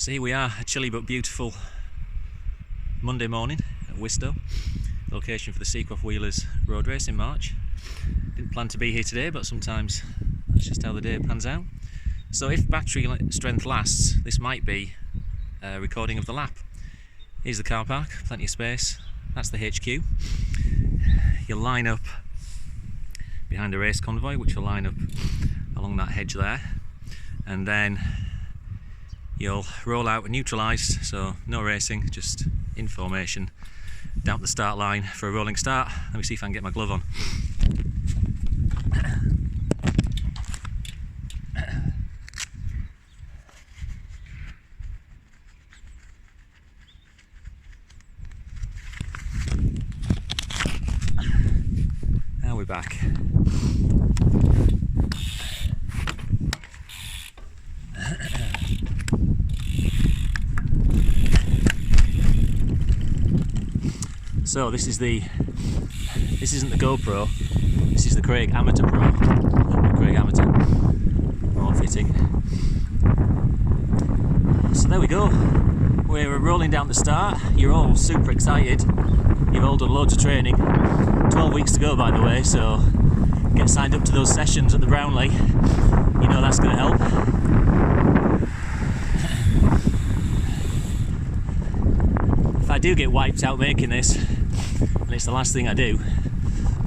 So here we are, a chilly but beautiful Monday morning at Wistow, location for the Seacroft Wheelers Road Race in March. Didn't plan to be here today, but sometimes that's just how the day pans out. So if battery strength lasts, this might be a recording of the lap. Here's the car park, plenty of space. That's the HQ. You'll line up behind a race convoy, which will line up along that hedge there, and then you'll roll out neutralised, so no racing, just in formation, down the start line for a rolling start. Let me see if I can get my glove on. Now we're back. So this isn't the GoPro, this is the Craig Amateur Pro, Craig Amateur Pro fitting. So there we go, we're rolling down the start. You're all super excited, you've all done loads of training, 12 weeks to go by the way, so get signed up to those sessions at the Brownlee, you know that's going to help. If I do get wiped out making this, and it's the last thing I do,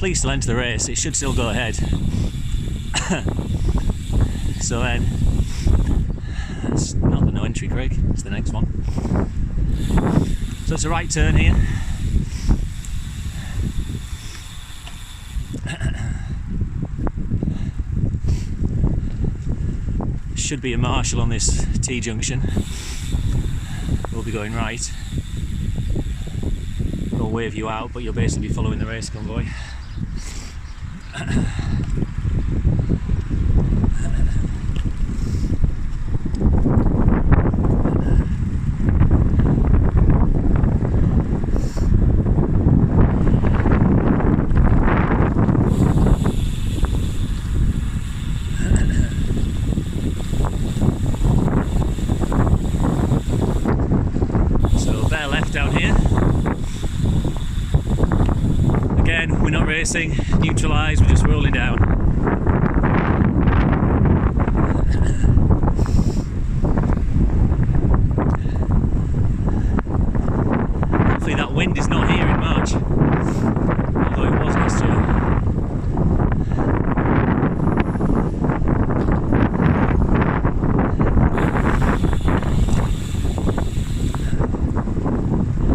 please still enter the race, it should still go ahead. So then, that's not the no entry, Craig, it's the next one. So it's a right turn here. Should be a marshal on this T-junction. We'll be going right. We'll wave you out, but you'll basically be following the race convoy. So better left down here. Again, we're not racing, neutralised, we're just rolling down. Hopefully that wind is not here in March, although it was last year.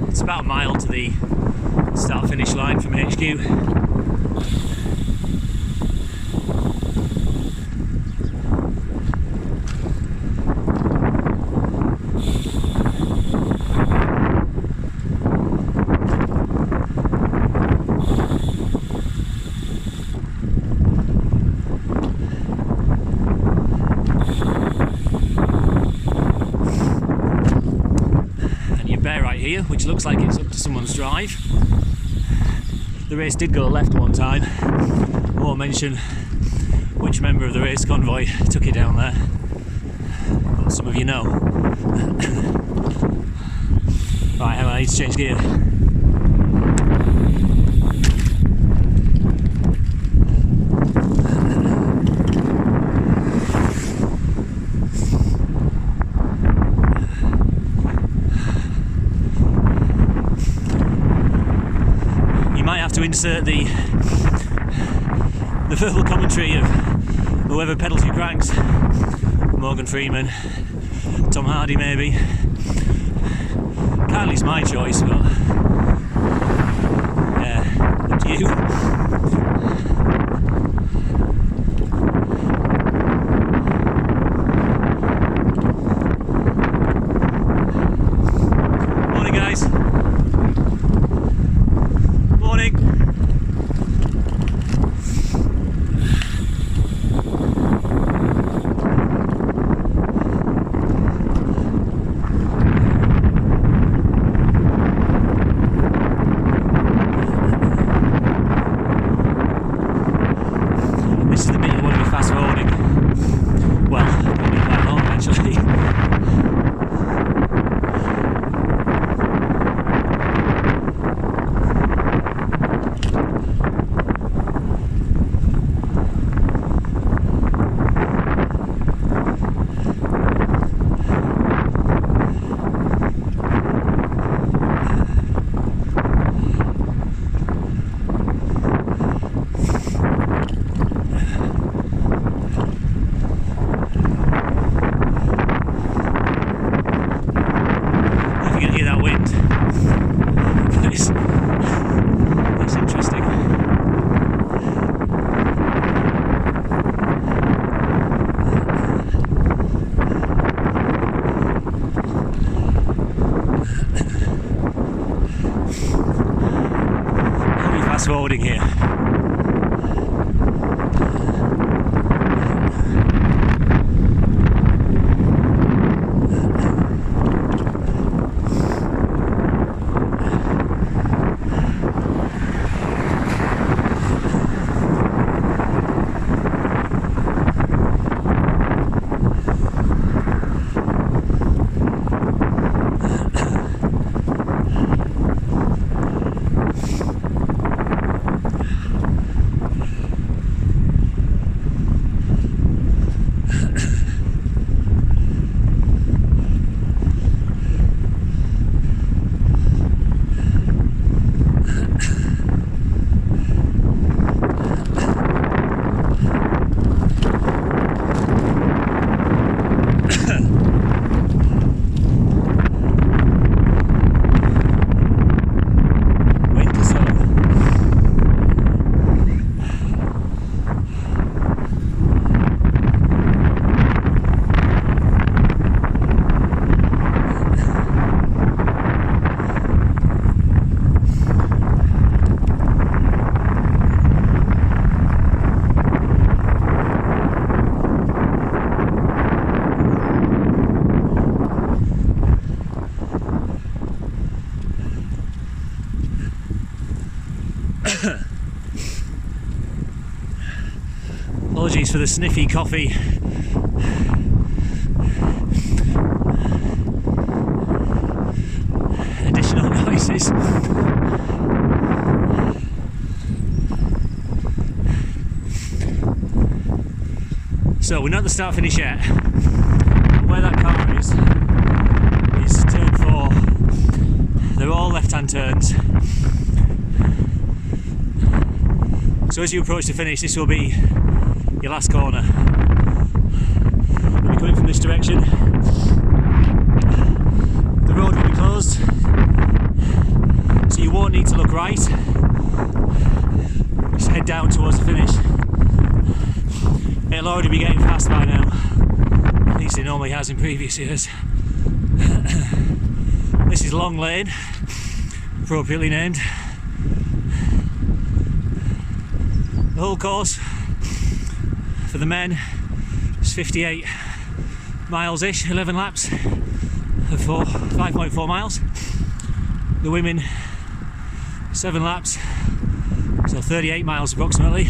It's about a mile to the start finish line from HQ. And you bear right here, which looks like it's up to someone's drive. The race did go left one time. I won't mention which member of the race convoy took it down there, but some of you know. Right, I need to change gear. To insert the verbal commentary of whoever pedals your cranks, Morgan Freeman, Tom Hardy maybe. Kindly it's my choice, but yeah, up to you. Morning guys. Morning. footing here. Apologies for the sniffy coffee. Additional noises. So we're not at the start finish yet. Where that car is turn 4. They're all left-hand turns. So as you approach the finish, this will be your last corner. You'll be coming from this direction. The road will be closed, so you won't need to look right. Just head down towards the finish. It'll already be getting fast by now. At least it normally has in previous years. This is Long Lane, appropriately named. The whole course for the men is 58 miles-ish, 11 laps of 5.4 miles. The women, 7 laps, so 38 miles approximately.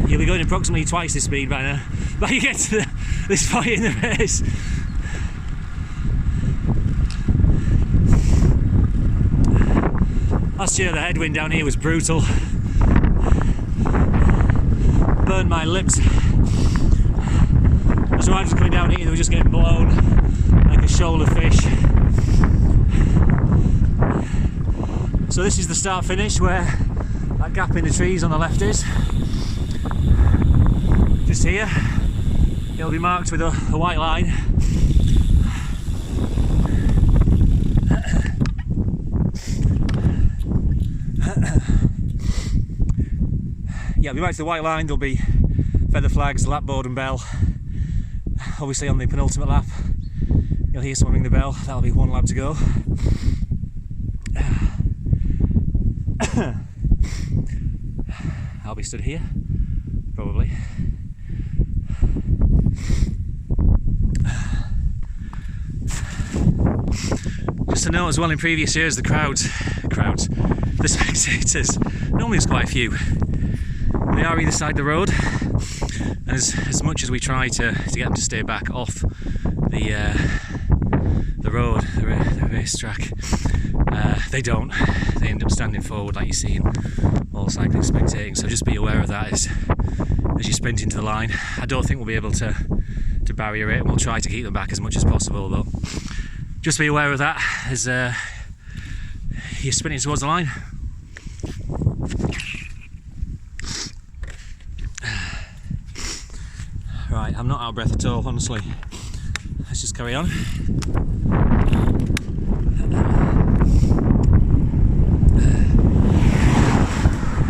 You'll be going approximately twice the speed by now, by you get to this point in the race. Last year the headwind down here was brutal. Burned my lips. As riders coming down here, they were just getting blown like a shoal of fish. So this is the start finish where that gap in the trees on the left is. Just here. It'll be marked with a white line. Yeah, we marked the white line. There'll be feather flags, lap board and bell. Obviously on the penultimate lap you'll hear someone ring the bell. That'll be 1 lap to go. I'll be stood here, probably. Just to note as well, in previous years the the spectators, normally there's quite a few. They are either side of the road, and as much as we try to get them to stay back off the road, the racetrack, they don't. They end up standing forward like you see in all cycling spectating. So just be aware of that as you sprint into the line. I don't think we'll be able to barrier it, and we'll try to keep them back as much as possible, though. Just be aware of that as you're sprinting towards the line. Right, I'm not out of breath at all, honestly. Let's just carry on.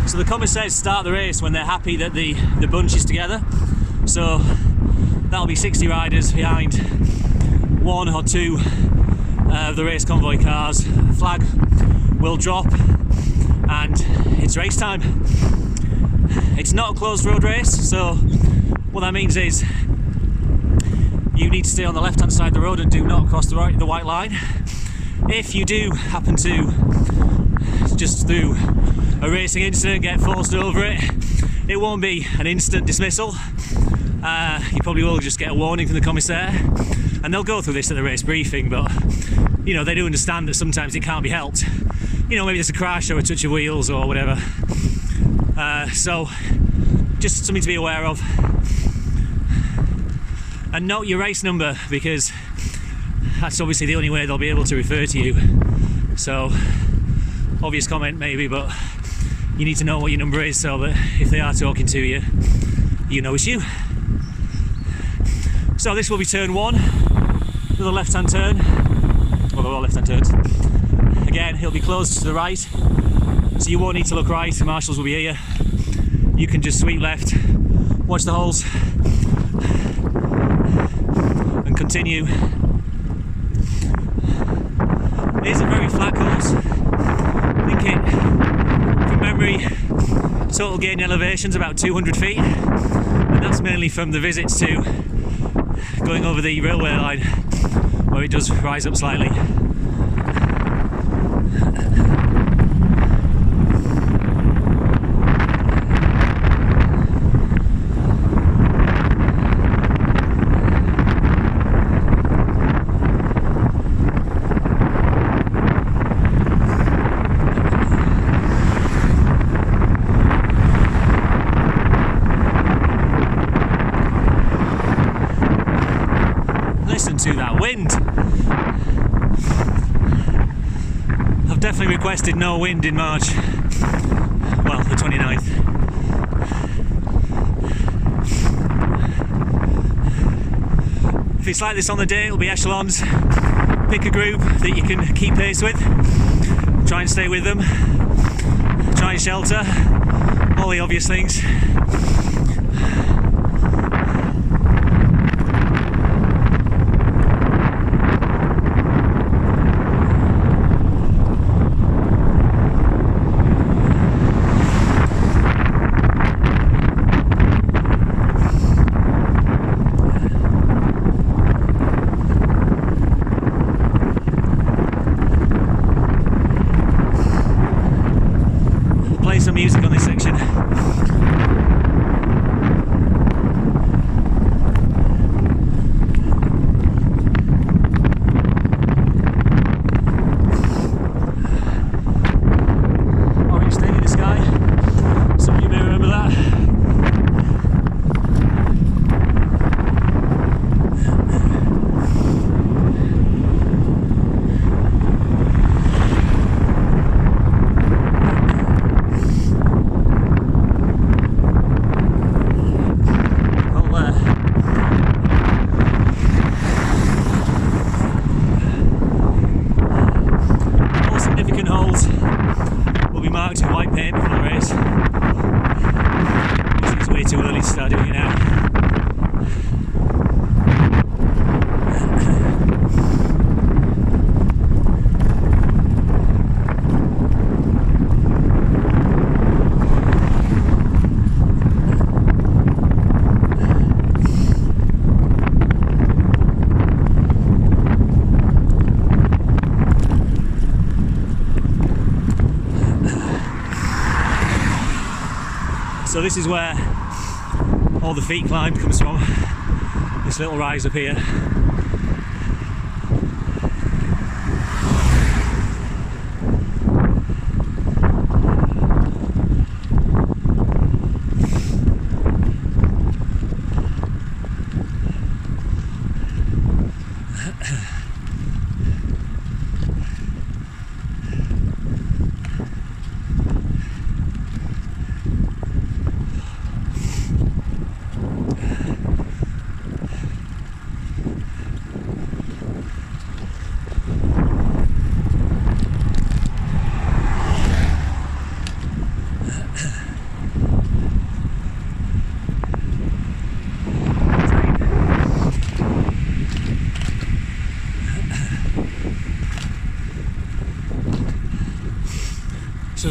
So the commentators start the race when they're happy that the bunch is together. So that'll be 60 riders behind one or two of the race convoy cars. Flag will drop and it's race time. It's not a closed road race, so what that means is you need to stay on the left hand side of the road and do not cross the white line. If you do happen to, just through a racing incident, get forced over it, it won't be an instant dismissal. You probably will just get a warning from the commissaire, and they'll go through this at the race briefing, but you know, they do understand that sometimes it can't be helped. You know, maybe there's a crash or a touch of wheels or whatever. So just something to be aware of. And note your race number, because that's obviously the only way they'll be able to refer to you. So, obvious comment maybe, but you need to know what your number is so that if they are talking to you, you know it's you. So this will be turn 1, another left-hand turn. Well, they're all left-hand turns. Again, he'll be closed to the right, so you won't need to look right. The marshals will be here. You can just sweep left, watch the holes, and continue. It is a very flat course. I think it, from memory, total gain elevation's about 200 feet, and that's mainly from the visits to going over the railway line, where it does rise up slightly. To that wind. I've definitely requested no wind in March. Well, the 29th. If it's like this on the day, it'll be echelons. Pick a group that you can keep pace with. Try and stay with them. Try and shelter. All the obvious things. Some music on this section. Orange thing in the sky. Some of you may remember that. Marked in white paint before the race. It's way too early to start doing it now. So this is where all the feet climb comes from, this little rise up here.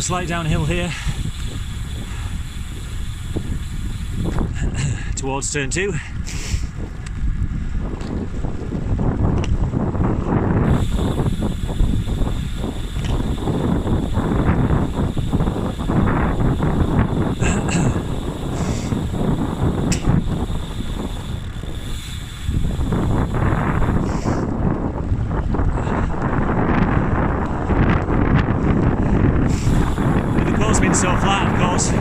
slight downhill here towards turn 2. So flat, of course,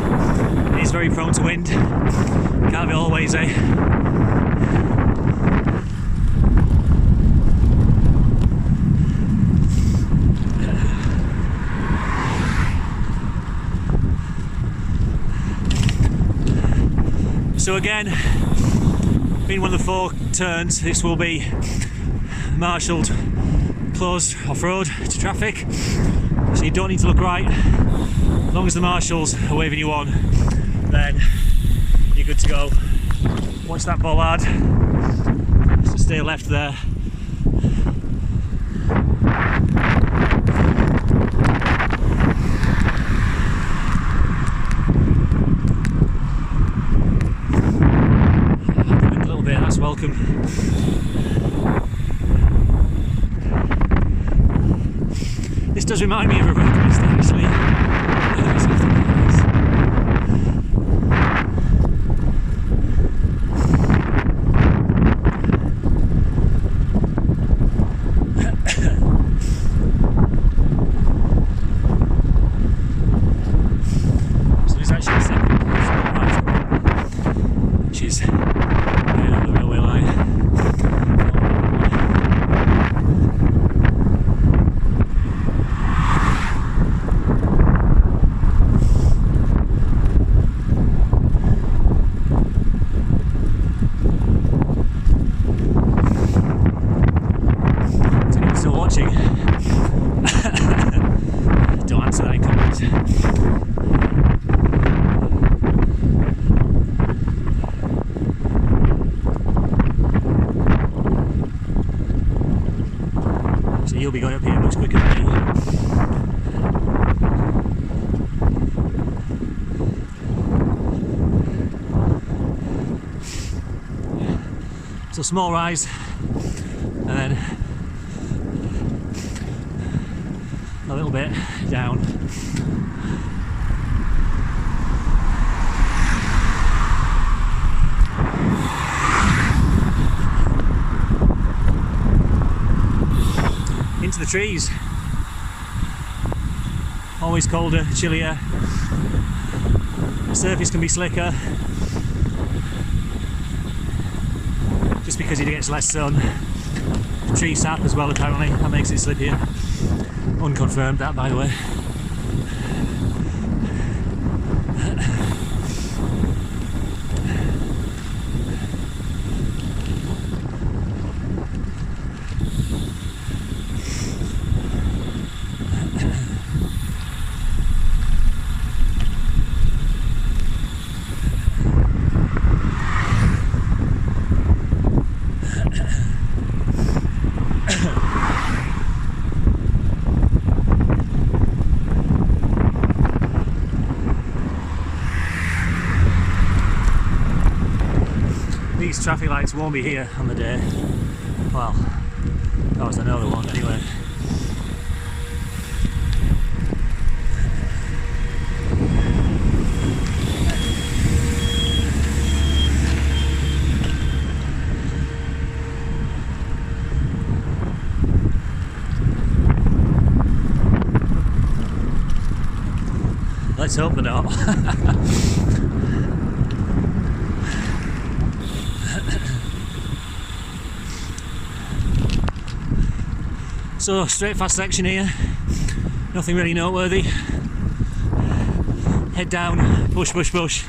it's very prone to wind. Can't be always, eh? So again, being one of the 4 turns, this will be marshalled, closed off-road to traffic, so you don't need to look right. As long as the marshals are waving you on, then you're good to go. Watch that bollard, so stay left there. A little bit, that's welcome. This does remind me of a road race actually. Don't answer that in comments. So you'll be going up here much quicker than me. So small rise, and then a little bit down. Into the trees. Always colder, chillier. The surface can be slicker. Just because it gets less sun. Tree sap as well apparently, that makes it slippier. Unconfirmed that, by the way. These traffic lights won't be here on the day. Well, as I know they won't anyway. Let's hope they're not. So straight fast section here, nothing really noteworthy. Head down, push, push, push.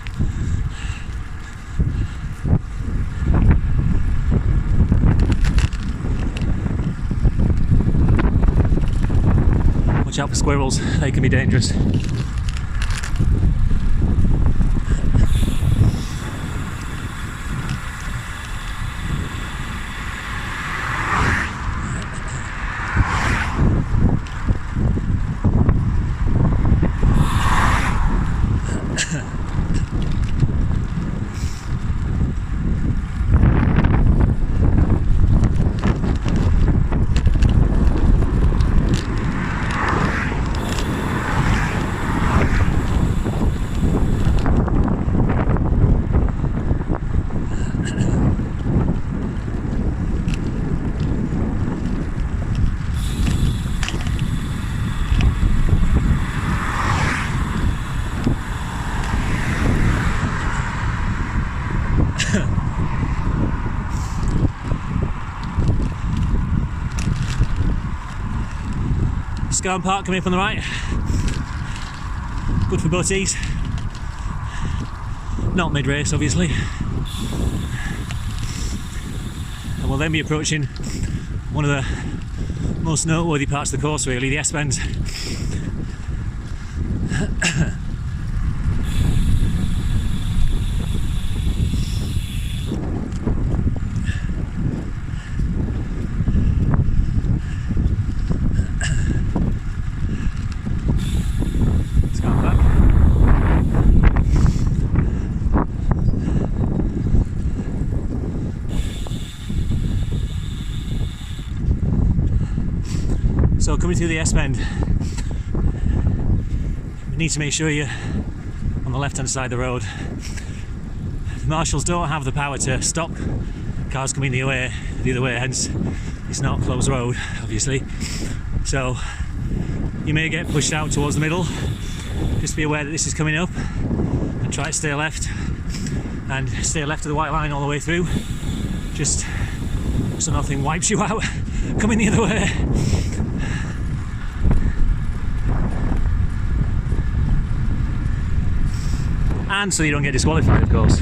Watch out for squirrels, they can be dangerous. Scarn Park coming up on the right. Good for butties. Not mid-race, obviously. And we'll then be approaching one of the most noteworthy parts of the course, really, the S-bends. So coming through the S-bend, you need to make sure you're on the left hand side of the road. The marshals don't have the power to stop cars coming the other way, hence it's not a closed road, obviously. So you may get pushed out towards the middle. Just be aware that this is coming up and try to stay left, and stay left of the white line all the way through, just so nothing wipes you out coming the other way. And so you don't get disqualified, of course.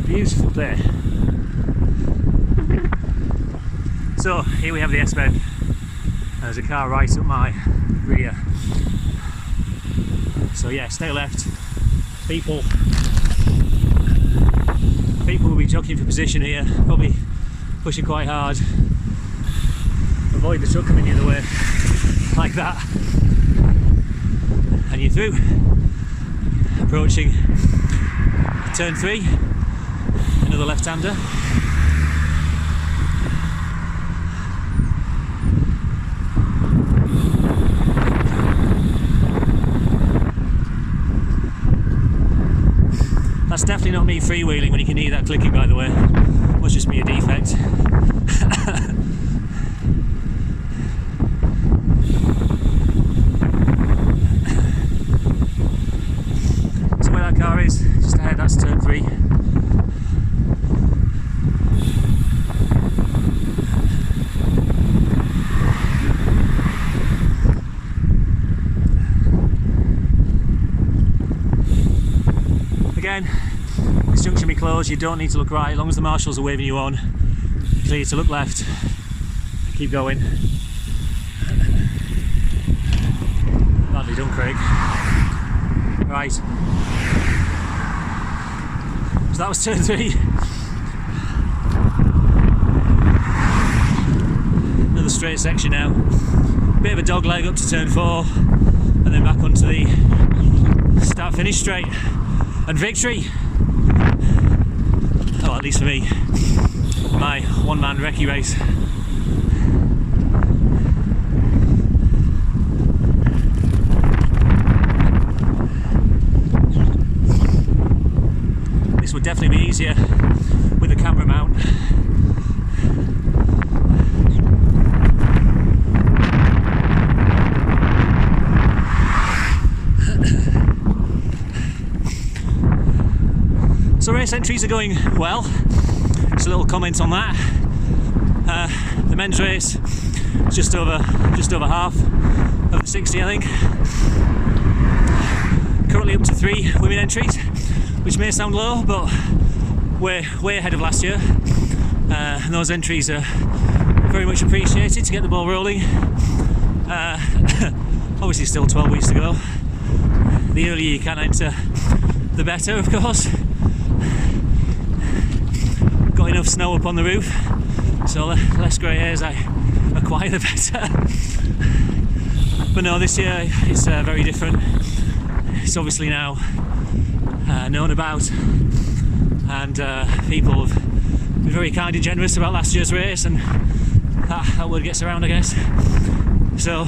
Beautiful day. So here we have the S-bend. There's a car right up my rear. So yeah, stay left. People will be jockeying for position here, probably pushing quite hard. Avoid the truck coming the other way, like that. And you're through. Approaching turn 3. Another left-hander. That's definitely not me freewheeling when you can hear that clicking, by the way. Must just be a defect. So where that car is, just ahead, that's turn 3. Again, this junction will be closed, you don't need to look right, as long as the marshals are waving you on, clear to look left, keep going. Badly done, Craig. Right, so that was turn 3. Another straight section now, bit of a dog leg up to turn 4, and then back onto the start finish straight. And victory! Oh, at least for me, my one-man recce race. This would definitely be easier with a camera mount. So race entries are going well. Just a little comment on that. The men's race is just over half of the 60, I think. Currently up to 3 women entries, which may sound low, but we're way ahead of last year. And those entries are very much appreciated to get the ball rolling. Obviously still 12 weeks to go. The earlier you can enter, the better, of course. Got enough snow up on the roof, so the less grey hairs I acquire, the better. But no, this year it's very different. it's obviously now known about, and people have been very kind and generous about last year's race, and that word gets around, I guess. So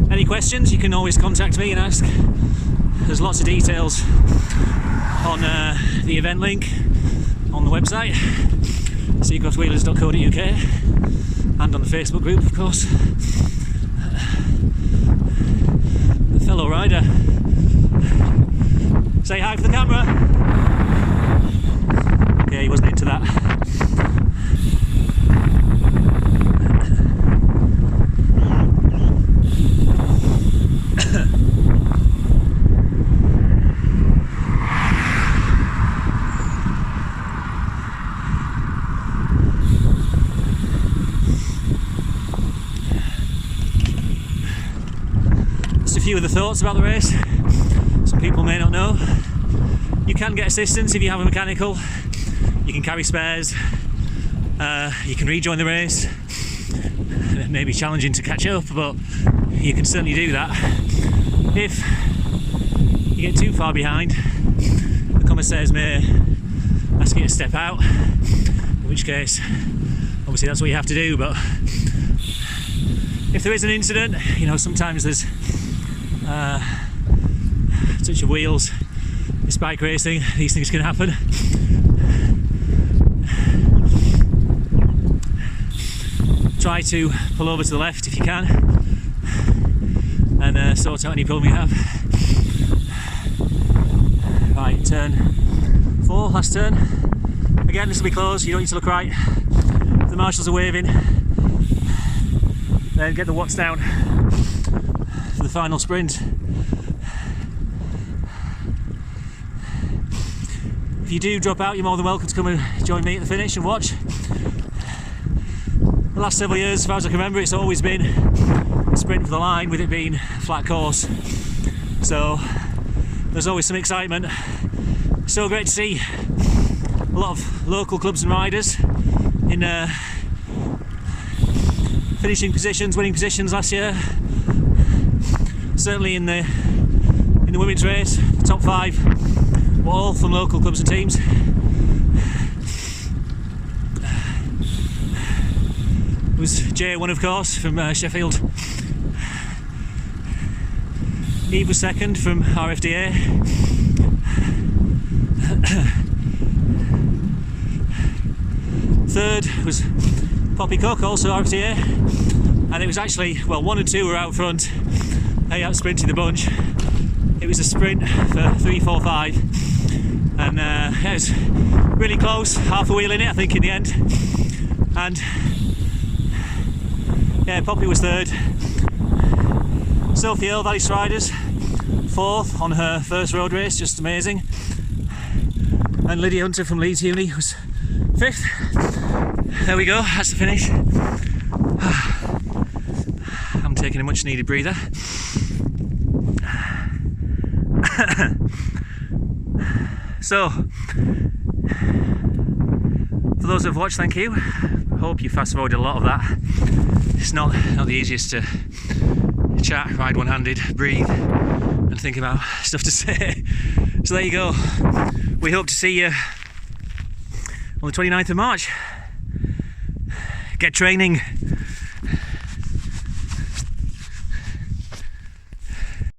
any questions, you can always contact me and ask. There's lots of details on the event link on the website, seacroftwheelers.co.uk, and on the Facebook group, of course. The fellow rider, say hi for the camera. Okay, he wasn't into that. A few of the thoughts about the race. Some people may not know. You can get assistance if you have a mechanical. You can carry spares. You can rejoin the race. It may be challenging to catch up, but you can certainly do that. If you get too far behind, the commissaires may ask you to step out, in which case obviously that's what you have to do. But if there is an incident, you know, sometimes there's touch of wheels, it's bike racing, these things can happen. Try to pull over to the left if you can, and sort out any problem you have. Right, turn 4, last turn. Again, this will be closed, you don't need to look right. If the marshals are waving, then get the watts down for the final sprint. If you do drop out, you're more than welcome to come and join me at the finish and watch. The last several years, as far as I can remember, it's always been a sprint for the line, with it being a flat course. So there's always some excitement. So great to see a lot of local clubs and riders in finishing positions, winning positions last year. Certainly in the women's race, the top 5 were all from local clubs and teams. It was J1, of course, from Sheffield. Eve was second from RFDA. Third was Poppy Cook, also RFDA. And it was actually, well, 1 and 2 were out front. They out sprinted the bunch. It was a sprint for 3, 4, 5. And it was really close, half a wheel in it, I think, in the end. And yeah, Poppy was third. Sophie Earle, Valley Striders, 4th on her first road race, just amazing. And Lydia Hunter from Leeds Uni was 5th. There we go, that's the finish. I'm taking a much needed breather. So, for those who have watched, thank you. I hope you fast forwarded a lot of that. It's not the easiest to chat, ride one-handed, breathe and think about stuff to say. So there you go. We hope to see you on the 29th of March. Get training.